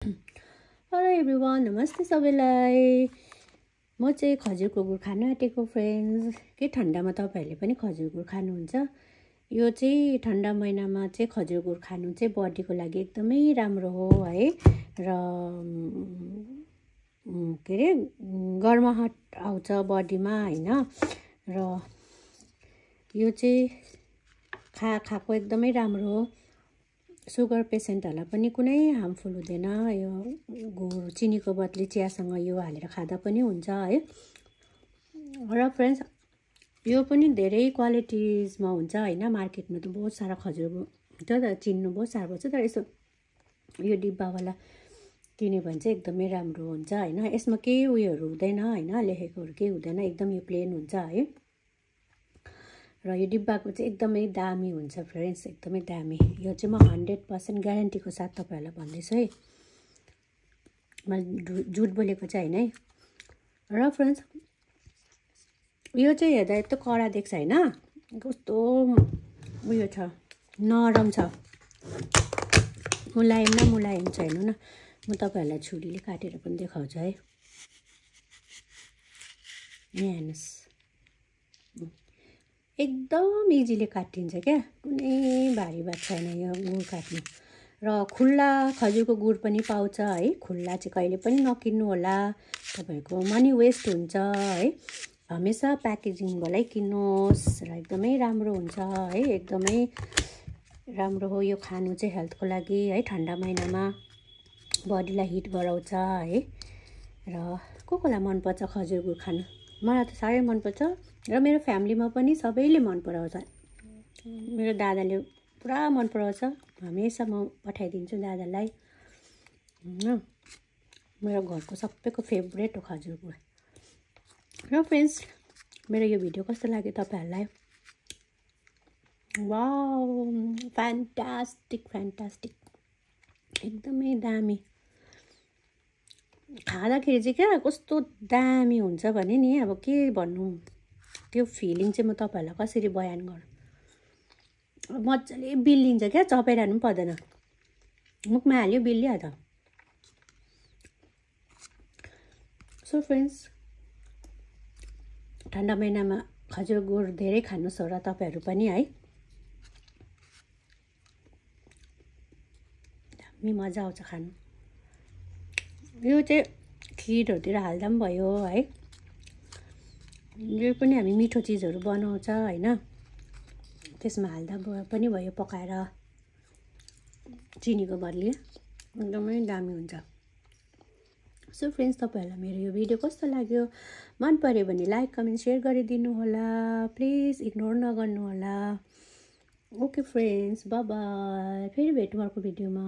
Hello everyone, नमस्ते सबैलाई। म चाहिँ खजुरको गुड खान आँटेको फ्रेन्ड्स। के ठन्डामा तपाईँहरूले पनि खजुर गुड खानुहुन्छ? यो चाहिँ ठन्डा महिनामा चाहिँ खजुर गुड खानु चाहिँ बडीको लागि एकदमै राम्रो हो है। र के अरे गर्माहट आउँछ बडीमा हैन। र यो चाहिँ खाएको एकदमै राम्रो हो। सुगर पेसेन्टहरूलाई पनि कुनै हार्मफुल हुँदैन। यो गुड चिनीको बदली चियासँग यो हालेर खाँदा पनि हुन्छ है। र फ्रेन्ड्स, यो पनि धेरै क्वालिटिजमा हुन्छ हैन। मार्केटमा त बहुत सारा खजुर हुन्छ तर चिन्नु बहुत साह्रो पर्छ। तर यसो यो डिब्बावाला किन्यो भने चाहिँ एकदमै राम्रो हुन्छ हैन। यसमा केही उयोहरू हुँदैन हैन, लेखेकोहरू केही हुँदैन, एकदम यो प्लेन हुन्छ है। र यो डिब्बाको चाहिँ एकदमै दामी हुन्छ फ्रेन्ड्स, एकदमै दामी। यो चाहिँ म 100% ग्यारेन्टीको साथ तपाईँहरूलाई भन्दैछु है। मैले झुट बोलेको चाहिँ हैन है। र फ्रेन्ड्स, यो चाहिँ हेर्दा यस्तो कडा देख्छ हैन, कस्तो उयो छ, नरम छ, मुलायम न मुलायम छ। हेर्नु न, म तपाईँहरूलाई छुरीले काटेर पनि देखाउँछु है। यहाँ हेर्नुहोस्, एकदम इजिली काटिन्छ क्या, कुनै भारी बात छैन यो गुड काट्नु। र खुल्ला खजुरको गुड पनि पाउँछ है। खुल्ला चाहिँ कहिले पनि नकिन्नु होला, तपाईँहरूको मनी वेस्ट हुन्छ है। हमेसा प्याकेजिङबाटै किन्नुहोस् र एकदमै राम्रो हुन्छ है। एकदमै राम्रो हो यो खानु चाहिँ हेल्थको लागि है। ठन्डा महिनामा बडीलाई हिट गराउँछ है। र कोलाई मनपर्छ खजुर गुड खानु? मलाई त साह्रै मनपर्छ र मेरो फ्यामिलीमा पनि सबैले मन पराउँछ। मेरो दादाले पुरा मन पराउँछ, हमेसा म पठाइदिन्छु दादालाई हैन। मेरो घरको सबैको फेभरेट हो खजुर गुड। र फ्रेन्ड्स, मेरो यो भिडियो कस्तो लाग्यो तपाईँहरूलाई? वाउ, फ्यान्टास्टिक फ्यान्टास्टिक, एकदमै दामी। खाँदाखेरि चाहिँ क्या कस्तो दामी हुन्छ भने नि, अब के भन्नु, त्यो फिलिङ चाहिँ म तपाईँहरूलाई कसरी बयान गर्नु। मजाले बिल्लिन्छ क्या, चपाइरहनु पनि पर्दैन, मुखमा हाल्यो बिल्लिहाल्छ। सो फ्रेन्ड्स, ठन्डा महिनामा खजुर गुड धेरै खानुहोस् होला तपाईँहरू पनि है। दामी मजा आउँछ खानु। यो चाहिँ खिरहरूतिर हाल्दा पनि भयो है। यो पनि हामी मिठो चिजहरू बनाउँछ हैन, त्यसमा हाल्दा पनि भयो पकाएर चिनीको बदली, एकदमै दामी हुन्छ। सो फ्रेन्ड्स, तपाईँहरूलाई मेरो यो भिडियो कस्तो लाग्यो? मन पर्यो भने लाइक कमेन्ट सेयर गरिदिनु होला, प्लिज इग्नोर नगर्नु होला। ओके फ्रेन्ड्स, बाई बाई, फेरि भेटौँ अर्को भिडियोमा।